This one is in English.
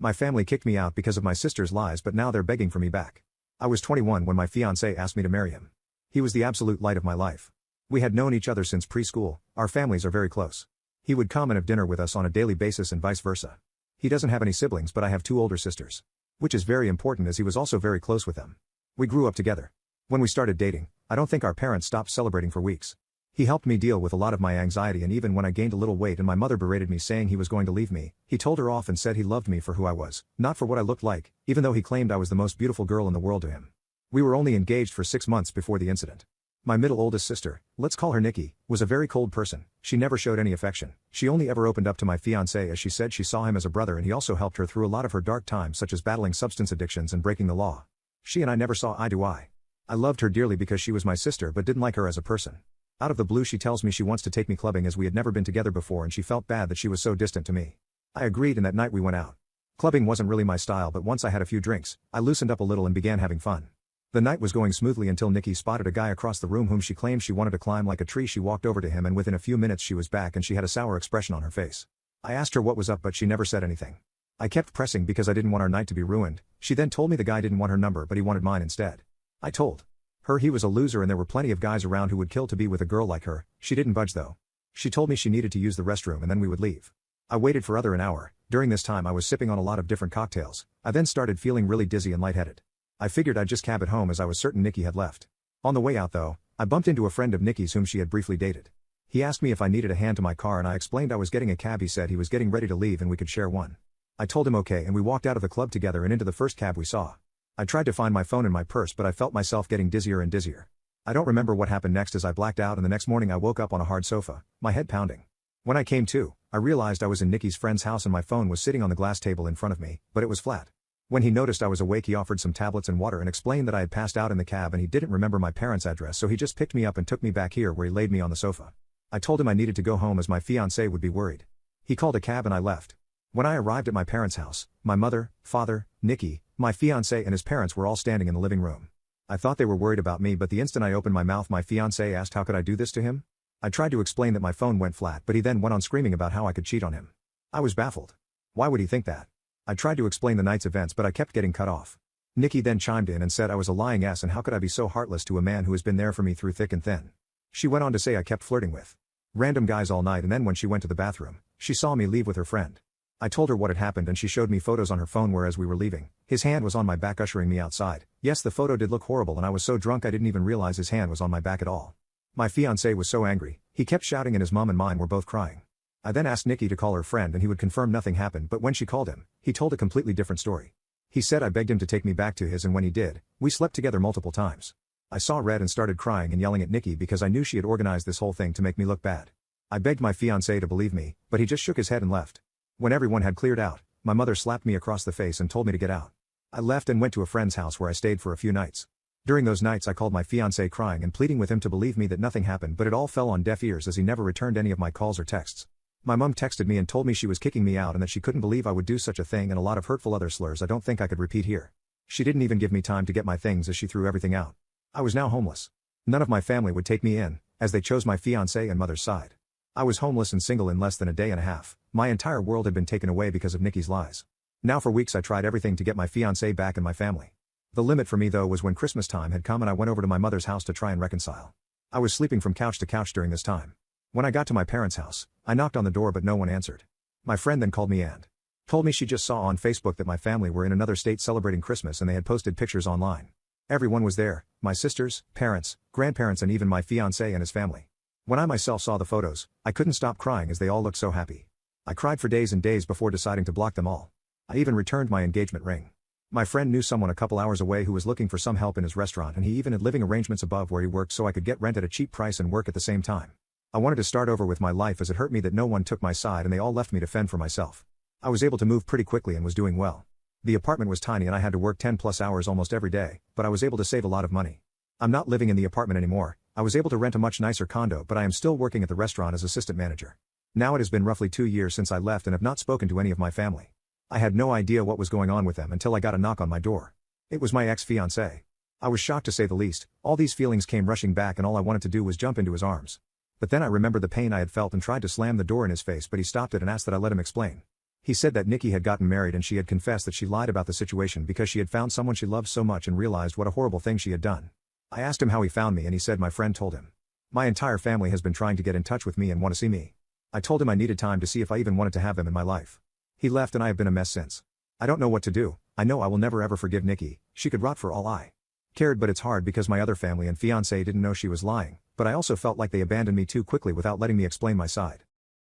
My family kicked me out because of my sister's lies, but now they're begging for me back. I was 21 when my fiancé asked me to marry him. He was the absolute light of my life. We had known each other since preschool, our families are very close. He would come and have dinner with us on a daily basis and vice versa. He doesn't have any siblings, but I have 2 older sisters. Which is very important as he was also very close with them. We grew up together. When we started dating, I don't think our parents stopped celebrating for weeks. He helped me deal with a lot of my anxiety, and even when I gained a little weight and my mother berated me saying he was going to leave me, he told her off and said he loved me for who I was, not for what I looked like, even though he claimed I was the most beautiful girl in the world to him. We were only engaged for 6 months before the incident. My middle oldest sister, let's call her Nikki, was a very cold person. She never showed any affection. She only ever opened up to my fiancé as she said she saw him as a brother, and he also helped her through a lot of her dark times, such as battling substance addictions and breaking the law. She and I never saw eye to eye. I loved her dearly because she was my sister but didn't like her as a person. Out of the blue she tells me she wants to take me clubbing as we had never been together before, and she felt bad that she was so distant to me. I agreed, and that night we went out. Clubbing wasn't really my style, but once I had a few drinks, I loosened up a little and began having fun. The night was going smoothly until Nikki spotted a guy across the room whom she claimed she wanted to climb like a tree. She walked over to him, and within a few minutes she was back and she had a sour expression on her face. I asked her what was up, but she never said anything. I kept pressing because I didn't want our night to be ruined. She then told me the guy didn't want her number but he wanted mine instead. I told her he was a loser and there were plenty of guys around who would kill to be with a girl like her. She didn't budge though. She told me she needed to use the restroom and then we would leave. I waited for an hour. During this time I was sipping on a lot of different cocktails. I then started feeling really dizzy and lightheaded. I figured I'd just cab it home as I was certain Nikki had left. On the way out though, I bumped into a friend of Nikki's whom she had briefly dated. He asked me if I needed a hand to my car and I explained I was getting a cab. He said he was getting ready to leave and we could share one. I told him okay and we walked out of the club together and into the first cab we saw. I tried to find my phone in my purse but I felt myself getting dizzier and dizzier. I don't remember what happened next as I blacked out, and the next morning I woke up on a hard sofa, my head pounding. When I came to, I realized I was in Nikki's friend's house and my phone was sitting on the glass table in front of me, but it was flat. When he noticed I was awake he offered some tablets and water and explained that I had passed out in the cab and he didn't remember my parents' address, so he just picked me up and took me back here where he laid me on the sofa. I told him I needed to go home as my fiancé would be worried. He called a cab and I left. When I arrived at my parents' house, my mother, father, Nikki, my fiancé and his parents were all standing in the living room. I thought they were worried about me, but the instant I opened my mouth my fiancé asked how could I do this to him? I tried to explain that my phone went flat, but he then went on screaming about how I could cheat on him. I was baffled. Why would he think that? I tried to explain the night's events but I kept getting cut off. Nikki then chimed in and said I was a lying ass and how could I be so heartless to a man who has been there for me through thick and thin. She went on to say I kept flirting with random guys all night, and then when she went to the bathroom, she saw me leave with her friend. I told her what had happened and she showed me photos on her phone where as we were leaving, his hand was on my back ushering me outside. Yes, the photo did look horrible and I was so drunk I didn't even realize his hand was on my back at all. My fiancé was so angry, he kept shouting and his mom and mine were both crying. I then asked Nikki to call her friend and he would confirm nothing happened, but when she called him, he told a completely different story. He said I begged him to take me back to his, and when he did, we slept together multiple times. I saw red and started crying and yelling at Nikki because I knew she had organized this whole thing to make me look bad. I begged my fiancé to believe me, but he just shook his head and left. When everyone had cleared out, my mother slapped me across the face and told me to get out. I left and went to a friend's house where I stayed for a few nights. During those nights I called my fiancé crying and pleading with him to believe me that nothing happened, but it all fell on deaf ears as he never returned any of my calls or texts. My mom texted me and told me she was kicking me out and that she couldn't believe I would do such a thing, and a lot of hurtful other slurs I don't think I could repeat here. She didn't even give me time to get my things as she threw everything out. I was now homeless. None of my family would take me in, as they chose my fiancé and mother's side. I was homeless and single in less than a day and a half. My entire world had been taken away because of Nikki's lies. Now for weeks I tried everything to get my fiancé back and my family. The limit for me though was when Christmas time had come and I went over to my mother's house to try and reconcile. I was sleeping from couch to couch during this time. When I got to my parents' house, I knocked on the door but no one answered. My friend then called me and told me she just saw on Facebook that my family were in another state celebrating Christmas and they had posted pictures online. Everyone was there, my sisters, parents, grandparents and even my fiancé and his family. When I myself saw the photos, I couldn't stop crying as they all looked so happy. I cried for days and days before deciding to block them all. I even returned my engagement ring. My friend knew someone a couple hours away who was looking for some help in his restaurant, and he even had living arrangements above where he worked so I could get rent at a cheap price and work at the same time. I wanted to start over with my life as it hurt me that no one took my side and they all left me to fend for myself. I was able to move pretty quickly and was doing well. The apartment was tiny and I had to work 10+ hours almost every day, but I was able to save a lot of money. I'm not living in the apartment anymore. I was able to rent a much nicer condo, but I am still working at the restaurant as assistant manager. Now it has been roughly 2 years since I left and have not spoken to any of my family. I had no idea what was going on with them until I got a knock on my door. It was my ex-fiancé. I was shocked to say the least. All these feelings came rushing back and all I wanted to do was jump into his arms. But then I remembered the pain I had felt and tried to slam the door in his face, but he stopped it and asked that I let him explain. He said that Nikki had gotten married and she had confessed that she lied about the situation because she had found someone she loved so much and realized what a horrible thing she had done. I asked him how he found me and he said my friend told him. My entire family has been trying to get in touch with me and want to see me. I told him I needed time to see if I even wanted to have them in my life. He left and I have been a mess since. I don't know what to do. I know I will never ever forgive Nikki. She could rot for all I cared, but it's hard because my other family and fiancé didn't know she was lying, but I also felt like they abandoned me too quickly without letting me explain my side.